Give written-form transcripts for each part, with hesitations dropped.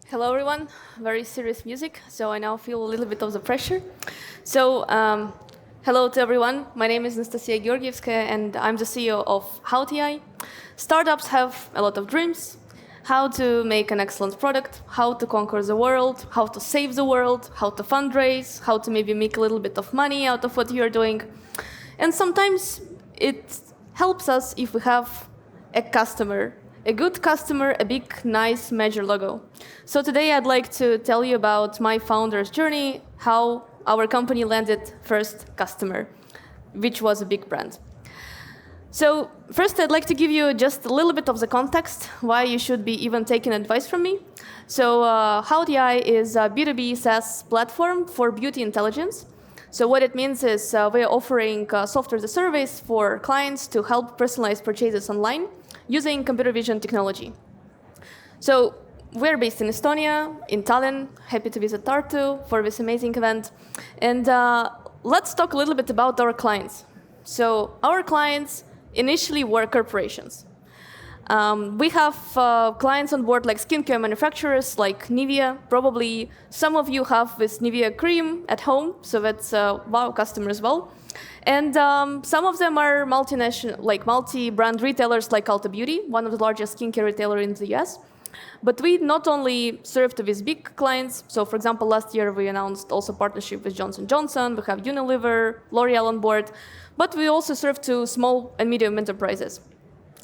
Hello, everyone. Very serious music, so I now feel a little bit of the pressure. So, hello to everyone. My name is Anastasia Georgievskaya, and I'm the CEO of Haut.AI. Startups have a lot of dreams: how to make an excellent product, how to conquer the world, how to save the world, how to fundraise, how to maybe make a little bit of money out of what you're doing. And sometimes it helps us if we have a customer. A good customer, a big, nice major logo. So today I'd like to tell you about my founder's journey, how our company landed first customer, which was a big brand. So first I'd like to give you just a little bit of the context, why you should be even taking advice from me. So Haut.AI is a B2B SaaS platform for beauty intelligence. So what it means is we're offering software as a service for clients to help personalize purchases online using computer vision technology. So we're based in Estonia, in Tallinn. Happy to visit Tartu for this amazing event. And let's talk a little bit about our clients. So our clients initially were corporations. We have clients on board like skincare manufacturers like Nivea. Probably some of you have this Nivea cream at home, so that's a wow customer as well. And some of them are multinational, like multi-brand retailers like Ulta Beauty, one of the largest skincare retailers in the US. But we not only serve to these big clients. So for example, last year we announced also partnership with Johnson & Johnson. We have Unilever, L'Oreal on board. But we also serve to small and medium enterprises.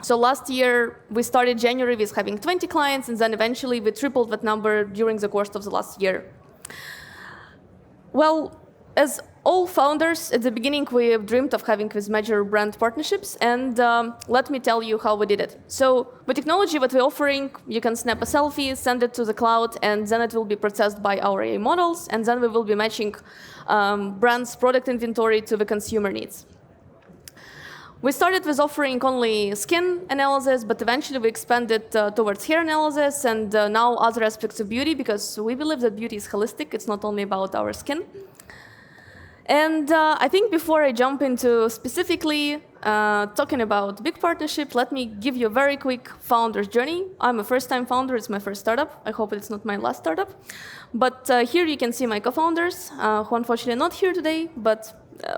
So last year, we started January with having 20 clients, and then eventually we tripled that number during the course of the last year. Well, as all founders, at the beginning, we dreamed of having these major brand partnerships, and let me tell you how we did it. So the technology that we're offering, you can snap a selfie, send it to the cloud, and then it will be processed by our AI models, and then we will be matching brands' product inventory to the consumer needs. We started with offering only skin analysis, but eventually we expanded towards hair analysis and now other aspects of beauty, because we believe that beauty is holistic. It's not only about our skin. And I think before I jump into specifically talking about big partnership, let me give you a very quick founder's journey. I'm a first-time founder. It's my first startup. I hope it's not my last startup. But here you can see my co-founders, who unfortunately are not here today, but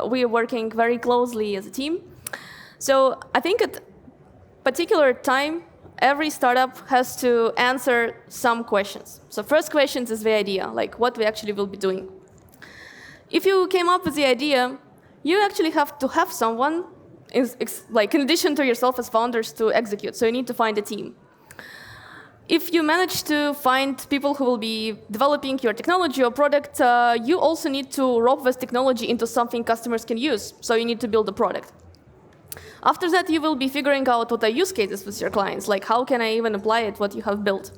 we are working very closely as a team. So I think at a particular time, every startup has to answer some questions. So first question is the idea, like what we actually will be doing. If you came up with the idea, you actually have to have someone, like in addition to yourself as founders, to execute. So you need to find a team. If you manage to find people who will be developing your technology or product, you also need to wrap this technology into something customers can use. So you need to build a product. After that, you will be figuring out what are use cases with your clients, like how can I even apply it, what you have built.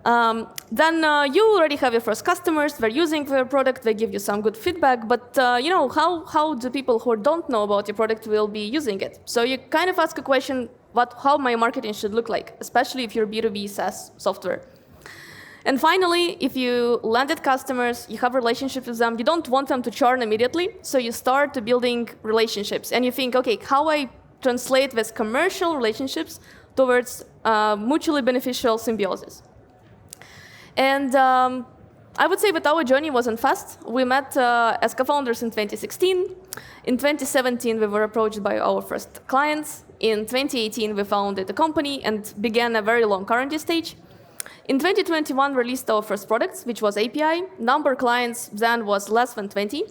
Then you already have your first customers, they're using your product, they give you some good feedback, but how do people who don't know about your product will be using it? So you kind of ask a question, how my marketing should look like, especially if you're B2B SaaS software. And finally, if you landed customers, you have relationships with them, you don't want them to churn immediately, so you start building relationships. And you think, okay, how I translate these commercial relationships towards mutually beneficial symbiosis. And I would say that our journey wasn't fast. We met as co-founders in 2016. In 2017, we were approached by our first clients. In 2018, we founded a company and began a very long R&D stage. In 2021, released our first products, which was API. Number of clients then was less than 20.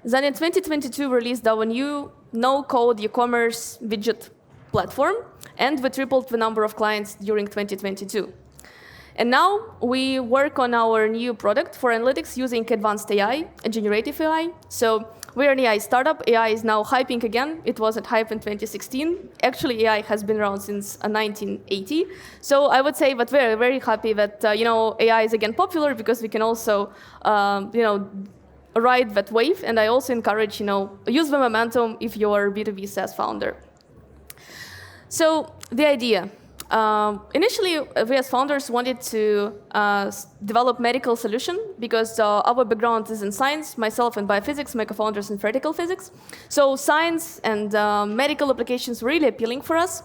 Then in 2022, released our new no-code e-commerce widget platform, and we tripled the number of clients during 2022. And now we work on our new product for analytics using advanced AI, generative AI. So we're an AI startup. AI is now hyping again. It was at hype in 2016. Actually, AI has been around since 1980. So I would say that we're very happy that AI is again popular, because we can also ride that wave. And I also encourage use the momentum if you're a B2B SaaS founder. So the idea. Initially, we as founders wanted to develop medical solution, because our background is in science, myself in biophysics, my co-founders in theoretical physics. So science and medical applications were really appealing for us.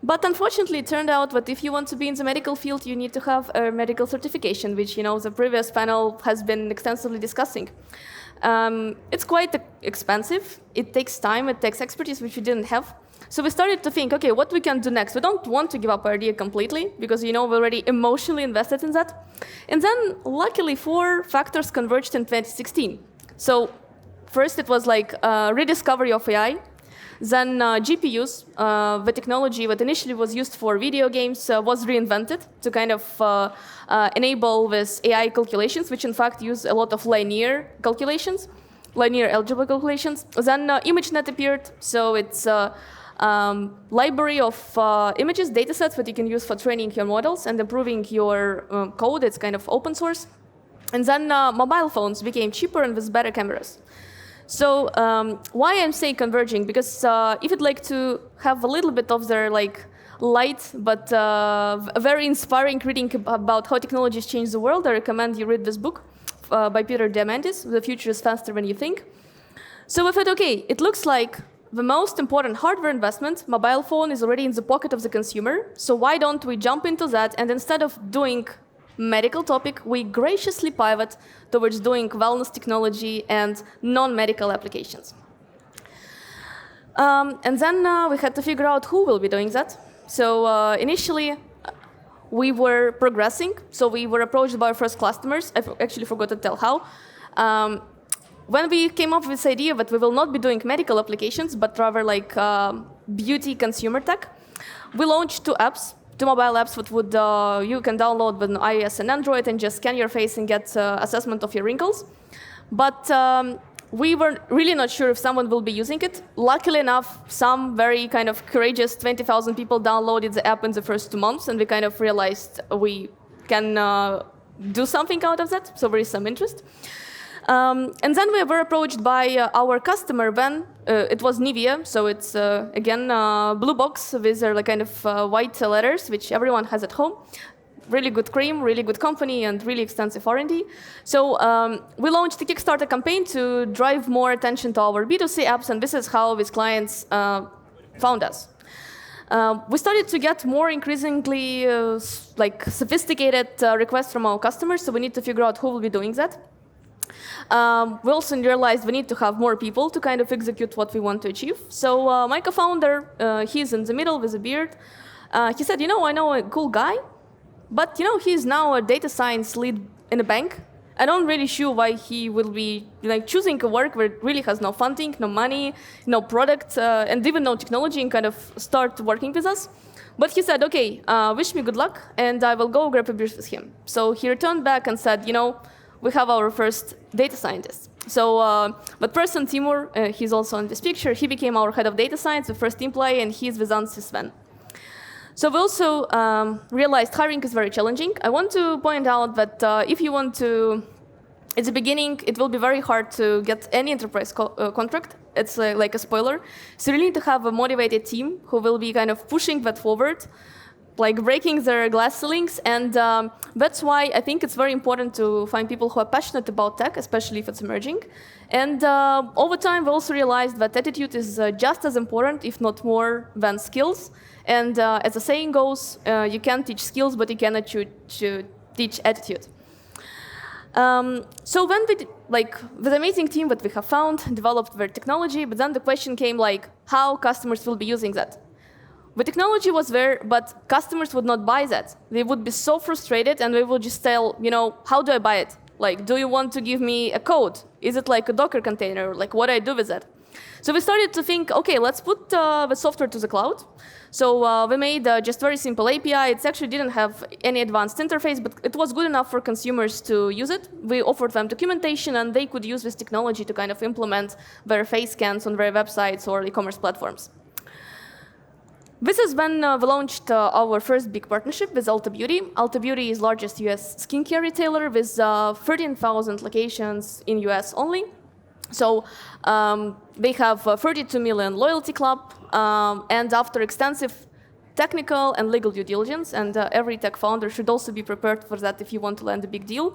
But unfortunately, it turned out that if you want to be in the medical field, you need to have a medical certification, which the previous panel has been extensively discussing. It's quite expensive. It takes time. It takes expertise, which we didn't have. So we started to think, okay, what we can do next? We don't want to give up our idea completely because we're already emotionally invested in that. And then, luckily, 4 factors converged in 2016. So first, it was like rediscovery of AI. Then GPUs, the technology that initially was used for video games, was reinvented to kind of enable this AI calculations, which in fact use a lot of linear calculations, linear algebra calculations. Then ImageNet appeared, so it's library of images, datasets that you can use for training your models and improving your code. It's kind of open source. And then mobile phones became cheaper and with better cameras. So why I'm saying converging? Because if you'd like to have a little bit of their light, but a very inspiring reading about how technologies change the world, I recommend you read this book by Peter Diamandis, The Future is Faster Than You Think. So we thought, okay, it looks like the most important hardware investment, mobile phone, is already in the pocket of the consumer. So why don't we jump into that, and instead of doing medical topic, we graciously pivot towards doing wellness technology and non-medical applications. And then we had to figure out who will be doing that. So initially, we were progressing. So we were approached by our first customers. I actually forgot to tell how. When we came up with this idea that we will not be doing medical applications, but rather like beauty consumer tech, we launched 2 apps. 2 mobile apps that would you can download with iOS and Android and just scan your face and get assessment of your wrinkles. But we were really not sure if someone will be using it. Luckily enough, some very kind of courageous 20,000 people downloaded the app in the first 2 months, and we kind of realized we can do something out of that, so there is some interest. And then we were approached by our customer when it was Nivea, so it's again blue box with their kind of white letters, which everyone has at home. Really good cream, really good company, and really extensive R&D. So we launched a Kickstarter campaign to drive more attention to our B2C apps, and this is how these clients found us. We started to get more increasingly sophisticated requests from our customers, so we need to figure out who will be doing that. We also realized we need to have more people to kind of execute what we want to achieve. So my co-founder, he's in the middle with a beard. He said, I know a cool guy, but he's now a data science lead in a bank. I'm not really sure why he will be choosing a work where it really has no funding, no money, no product, and even no technology, and kind of start working with us. But he said, okay, wish me good luck, and I will go grab a beer with him. So he returned back and said, we have our first data scientist. So, but person Timur, he's also in this picture, he became our head of data science, the first employee, and he's with us since then. So we also realized hiring is very challenging. I want to point out that if you want to, at the beginning, it will be very hard to get any enterprise contract. It's like a spoiler. So you really need to have a motivated team who will be kind of pushing that forward, like breaking their glass ceilings, and that's why I think it's very important to find people who are passionate about tech, especially if it's emerging. And over time, we also realized that attitude is just as important, if not more, than skills. And as the saying goes, you can teach skills, but you cannot teach attitude. So when we, with the amazing team that we have found, developed their technology, but then the question came how customers will be using that. The technology was there, but customers would not buy that. They would be so frustrated, and they would just tell, how do I buy it? Do you want to give me a code? Is it like a Docker container? What do I do with that? So we started to think, okay, let's put the software to the cloud. So we made just very simple API. It actually didn't have any advanced interface, but it was good enough for consumers to use it. We offered them documentation, and they could use this technology to kind of implement their face scans on their websites or e-commerce platforms. This is when we launched our first big partnership with Ulta Beauty. Ulta Beauty is the largest US skincare retailer with 13,000 locations in US only. So they have 32 million loyalty club, and after extensive technical and legal due diligence, and every tech founder should also be prepared for that if you want to land a big deal,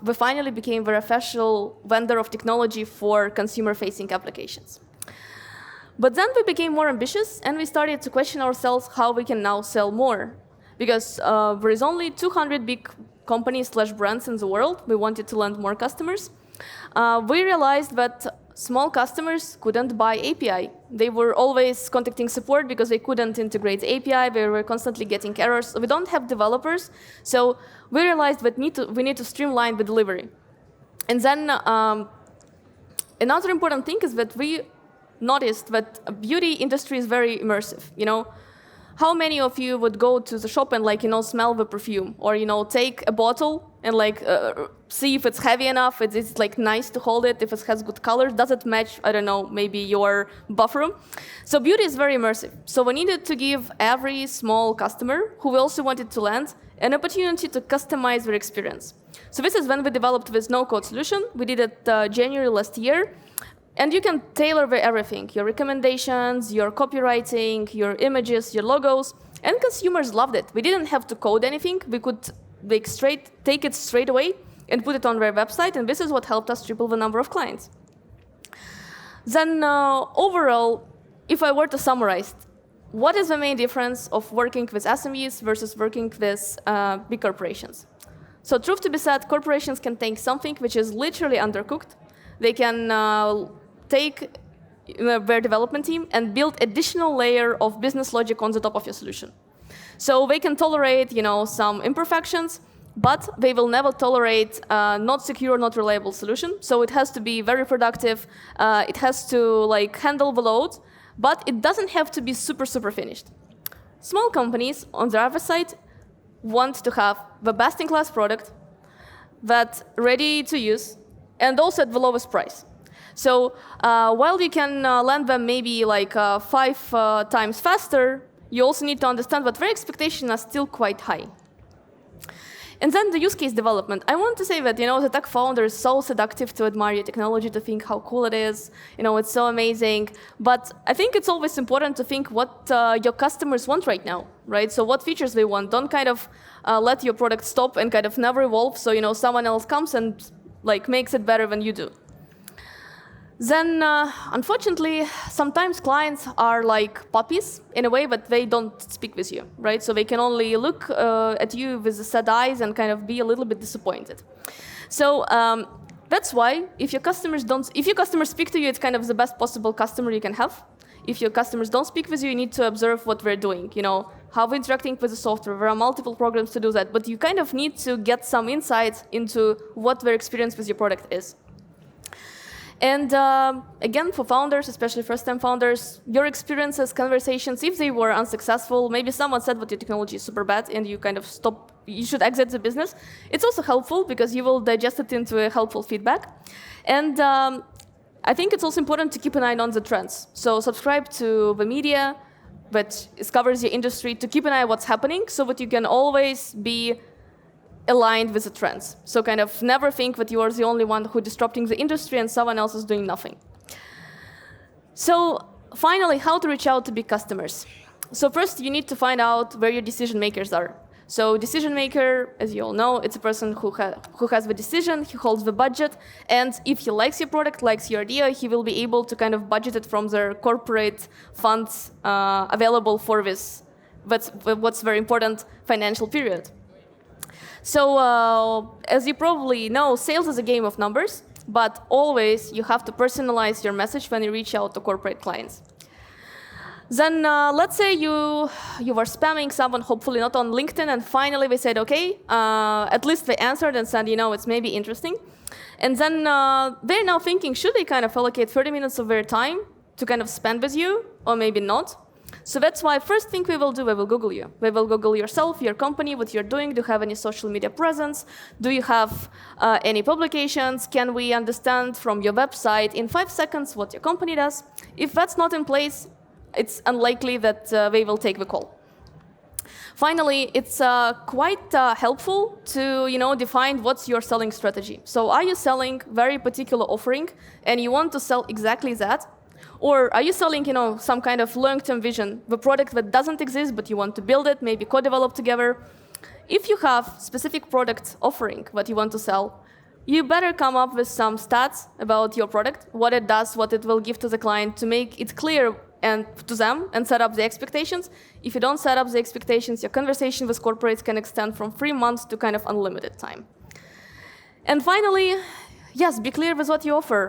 we finally became their official vendor of technology for consumer-facing applications. But then we became more ambitious and we started to question ourselves how we can now sell more. Because there is only 200 big companies/brands in the world. We wanted to land more customers. We realized that small customers couldn't buy API. They were always contacting support because they couldn't integrate API. They were constantly getting errors. We don't have developers. So we realized that we need to streamline the delivery. And then another important thing is that we noticed that beauty industry is very immersive. How many of you would go to the shop and smell the perfume, or take a bottle and see if it's heavy enough, it's nice to hold it, if it has good colors, does it match, I don't know, maybe your bathroom? So beauty is very immersive. So we needed to give every small customer who we also wanted to land an opportunity to customize their experience. So this is when we developed this no-code solution. We did it January last year. And you can tailor everything, your recommendations, your copywriting, your images, your logos, and consumers loved it. We didn't have to code anything. We could take it straight away and put it on their website, and this is what helped us triple the number of clients. Then overall, if I were to summarize, what is the main difference of working with SMEs versus working with big corporations? So truth to be said, corporations can take something which is literally undercooked. They can take their development team and build additional layer of business logic on the top of your solution. So they can tolerate, some imperfections, but they will never tolerate not secure, not reliable solution. So it has to be very productive. It has to handle the load, but it doesn't have to be super, super finished. Small companies, on the other side, want to have the best-in-class product that's ready to use, and also at the lowest price. So while you can land them maybe 5 times faster, you also need to understand that their expectations are still quite high. And then the use case development. I want to say that, the tech founder is so seductive to admire your technology, to think how cool it is. It's so amazing. But I think it's always important to think what your customers want right now, right? So what features they want. Don't kind of let your product stop and kind of never evolve. So, someone else comes and makes it better than you do. Then, unfortunately, sometimes clients are like puppies in a way that they don't speak with you, right? So they can only look at you with sad eyes and kind of be a little bit disappointed. So that's why if your customers speak to you, it's kind of the best possible customer you can have. If your customers don't speak with you, you need to observe what they're doing, how they're interacting with the software. There are multiple programs to do that, but you kind of need to get some insights into what their experience with your product is. And again, for founders, especially first-time founders, your experiences, conversations, if they were unsuccessful, maybe someone said that your technology is super bad and you kind of you should exit the business. It's also helpful because you will digest it into a helpful feedback. And I think it's also important to keep an eye on the trends. So subscribe to the media that covers your industry, to keep an eye on what's happening so that you can always be aligned with the trends. So kind of never think that you are the only one who is disrupting the industry and someone else is doing nothing. So finally, how to reach out to big customers. So first, you need to find out where your decision makers are. So decision maker, as you all know, it's a person who has the decision, he holds the budget, and if he likes your product, likes your idea, he will be able to kind of budget it from their corporate funds available for this, what's very important, financial period. So as you probably know, sales is a game of numbers, but always you have to personalize your message when you reach out to corporate clients. Then let's say you were spamming someone, hopefully not on LinkedIn, and finally they said, okay, at least they answered and said, it's maybe interesting. And then they're now thinking, should they kind of allocate 30 minutes of their time to kind of spend with you, or maybe not? So that's why first thing we will do, we will Google you. We will Google yourself, your company, what you're doing. Do you have any social media presence? Do you have any publications? Can we understand from your website in 5 seconds what your company does? If that's not in place, it's unlikely that they will take the call. Finally, it's quite helpful to define what's your selling strategy. So are you selling very particular offering and you want to sell exactly that? Or are you selling some kind of long-term vision, the product that doesn't exist but you want to build it, maybe co-develop together? If you have specific product offering that you want to sell, you better come up with some stats about your product, what it does, what it will give to the client, to make it clear and to them and set up the expectations. If you don't set up the expectations, your conversation with corporates can extend from 3 months to kind of unlimited time. And finally, yes, be clear with what you offer.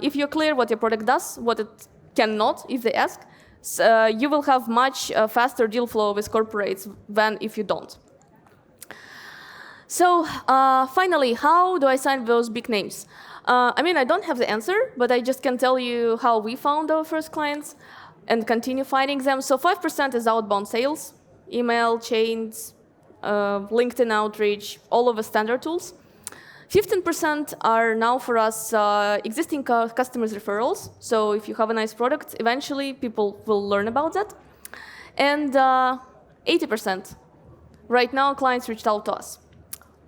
If you're clear what your product does, what it cannot, if they ask, you will have much faster deal flow with corporates than if you don't. So finally, how do I sign those big names? I mean, I don't have the answer, but I just can tell you how we found our first clients and continue finding them. So 5% is outbound sales, email, chains, LinkedIn outreach, all of the standard tools. 15% are now for us existing customers' referrals. So if you have a nice product, eventually people will learn about that. And 80%, right now clients reached out to us.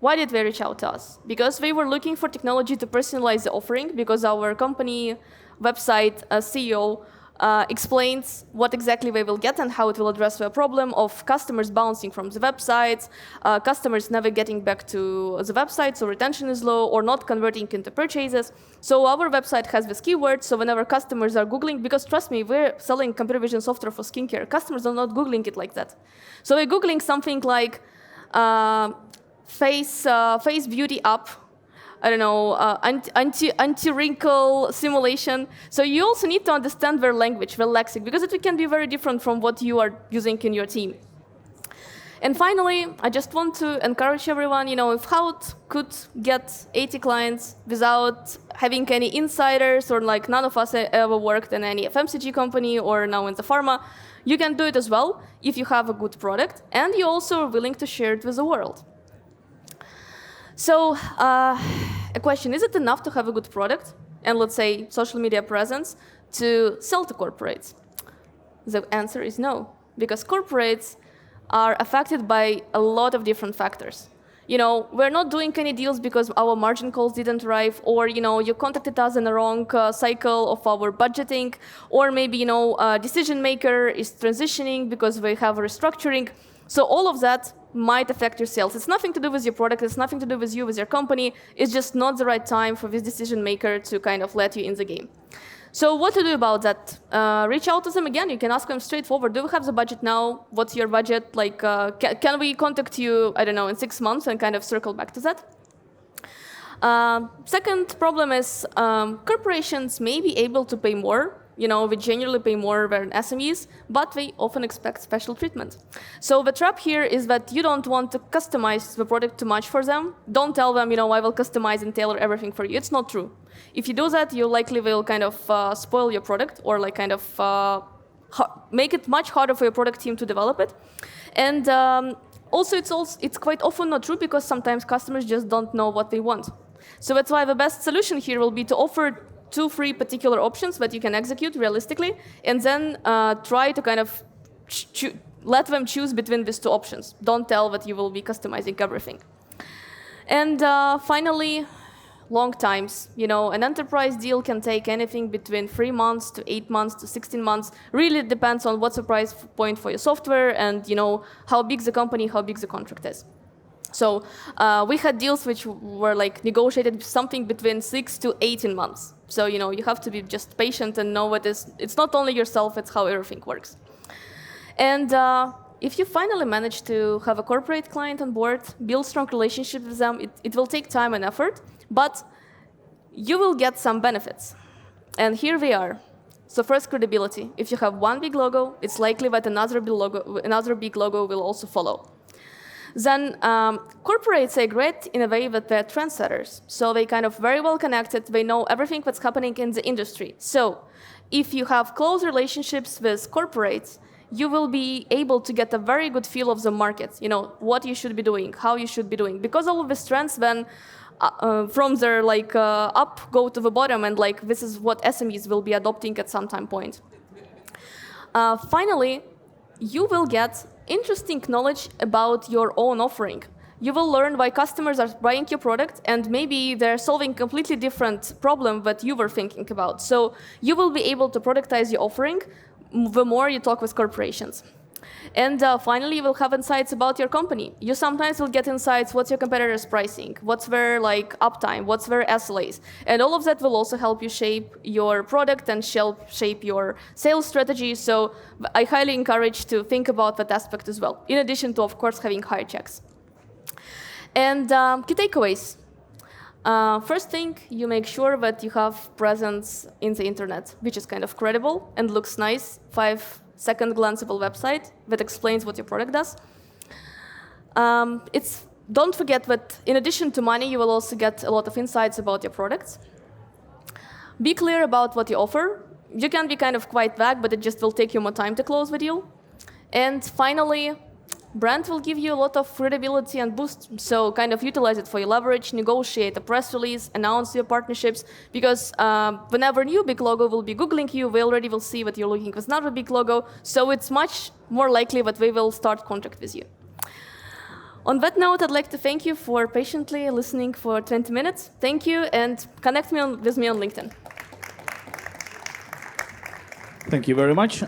Why did they reach out to us? Because they were looking for technology to personalize the offering, because our company website CEO explains what exactly they will get and how it will address the problem of customers bouncing from the websites, customers never getting back to the website, so retention is low, or not converting into purchases. So our website has this keyword, so whenever customers are Googling, because trust me, we're selling computer vision software for skincare, customers are not Googling it like that. So we're Googling something like face beauty app, I don't know, anti-wrinkle simulation. So you also need to understand their language, their lexic, because it can be very different from what you are using in your team. And finally, I just want to encourage everyone, if Haut could get 80 clients without having any insiders, or like none of us ever worked in any FMCG company or now in the pharma, you can do it as well if you have a good product and you also are willing to share it with the world. So a question, is it enough to have a good product and, let's say, social media presence to sell to corporates? The answer is no, because corporates are affected by a lot of different factors. We're not doing any deals because our margin calls didn't arrive, or you contacted us in the wrong cycle of our budgeting, or maybe a decision maker is transitioning because we have a restructuring. So all of that might affect your sales. It's nothing to do with your product, it's nothing to do with you, with your company. It's just not the right time for this decision maker to kind of let you in the game. So what to do about that? Reach out to them again. You can ask them straightforward. Do we have the budget now? What's your budget? Like, can we contact you, I don't know, in 6 months and kind of circle back to that? Second problem is corporations may be able to pay more. We generally pay more than SMEs, but they often expect special treatment. So the trap here is that you don't want to customize the product too much for them. Don't tell them, I will customize and tailor everything for you. It's not true. If you do that, you likely will kind of spoil your product, or like kind of make it much harder for your product team to develop it. And also, it's quite often not true, because sometimes customers just don't know what they want. So that's why the best solution here will be to offer 2-3 particular options that you can execute realistically, and then try to kind of let them choose between these 2 options. Don't tell that you will be customizing everything. And finally, long times. An enterprise deal can take anything between 3 months to 8 months to 16 months. Really depends on what's the price point for your software and how big the company, how big the contract is. So we had deals which were like negotiated something between 6 to 18 months. So you have to be just patient and know it's not only yourself, it's how everything works. And if you finally manage to have a corporate client on board, build strong relationships with them, it will take time and effort, but you will get some benefits. And here they are. So first, credibility. If you have one big logo, it's likely that another big logo will also follow. Then corporates are great in a way that they're trendsetters. So they kind of very well connected. They know everything that's happening in the industry. So if you have close relationships with corporates, you will be able to get a very good feel of the market. What you should be doing, how you should be doing. Because all of these trends then from their up go to the bottom, and this is what SMEs will be adopting at some time point. Finally, you will get interesting knowledge about your own offering. You will learn why customers are buying your product, and maybe they're solving a completely different problem that you were thinking about. So you will be able to productize your offering the more you talk with corporations. And finally, you will have insights about your company. You sometimes will get insights, what's your competitor's pricing, what's their uptime, what's their SLAs. And all of that will also help you shape your product and shape your sales strategy. So I highly encourage to think about that aspect as well, in addition to, of course, having higher checks. And key takeaways. First thing, you make sure that you have presence in the internet, which is kind of credible and looks nice. 5-second glanceable website that explains what your product does. Don't forget that in addition to money, you will also get a lot of insights about your products. Be clear about what you offer. You can be kind of quite vague, but it just will take you more time to close the deal. And finally, brand will give you a lot of credibility and boost, so kind of utilize it for your leverage, negotiate a press release, announce your partnerships, because whenever a new big logo will be Googling you, they already will see that you're looking with another big logo, so it's much more likely that they will start contact with you. On that note, I'd like to thank you for patiently listening for 20 minutes. Thank you, and connect with me on LinkedIn. Thank you very much.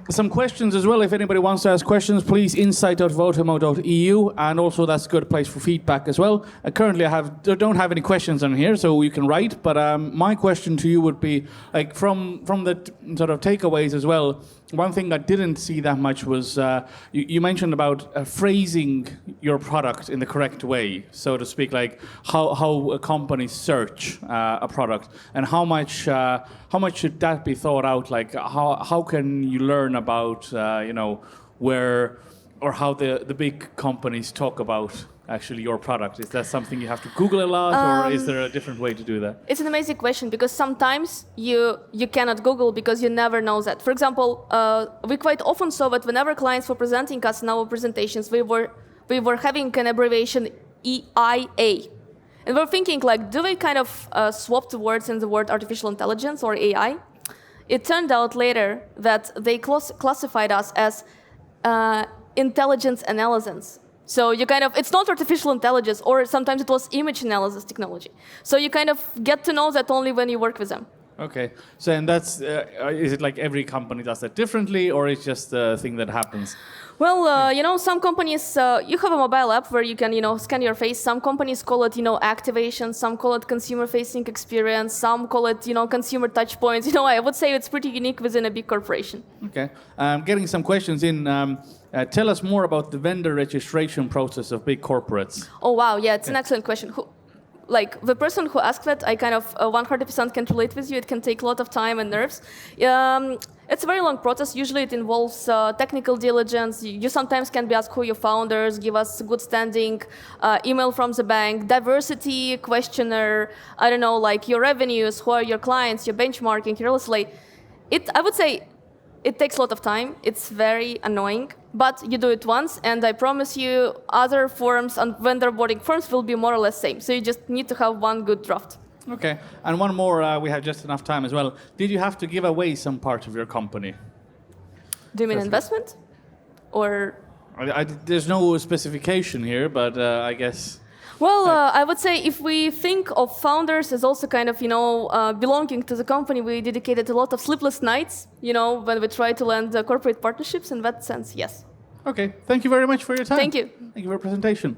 Some questions as well. If anybody wants to ask questions, please insight.Haut.EU, and also that's a good place for feedback as well. Currently, I don't have any questions on here, so you can write. But my question to you would be, from the sort of takeaways as well. One thing I didn't see that much was you mentioned about phrasing your product in the correct way, so to speak, like how a company search a product, and how much should that be thought out? Like how can you learn about where or how the big companies talk about actually your product? Is that something you have to Google a lot, or is there a different way to do that? It's an amazing question, because sometimes you cannot Google because you never know that. For example, we quite often saw that whenever clients were presenting us in our presentations, we were having an abbreviation EIA. And we're thinking, do we kind of swap the words in the word artificial intelligence or AI? It turned out later that they classified us as intelligence analysis. So it's not artificial intelligence, or sometimes it was image analysis technology. So you kind of get to know that only when you work with them. Okay. So and that's, is it like every company does that differently, or it's just a thing that happens? Well, some companies, you have a mobile app where you can, scan your face. Some companies call it, activation. Some call it consumer-facing experience. Some call it, consumer touch points. I would say it's pretty unique within a big corporation. Okay. Getting some questions in. Tell us more about the vendor registration process of big corporates. Oh, wow. Yeah, it's an excellent question. The person who asked that, I kind of 100% can relate with you. It can take a lot of time and nerves. It's a very long process. Usually it involves technical diligence. You sometimes can be asked who your founders, give us good standing, email from the bank, diversity questionnaire, I don't know, your revenues, who are your clients, your benchmarking, your SLA. I would say it takes a lot of time. It's very annoying, but you do it once, and I promise you other forms and vendor boarding forms will be more or less same. So you just need to have one good draft. Okay, and one more, we have just enough time as well. Did you have to give away some part of your company? Do you mean investment? Or? There's no specification here, but I guess... Well, I would say if we think of founders as also kind of, belonging to the company, we dedicated a lot of sleepless nights, when we try to land corporate partnerships. In that sense, yes. Okay, thank you very much for your time. Thank you. Thank you for your presentation.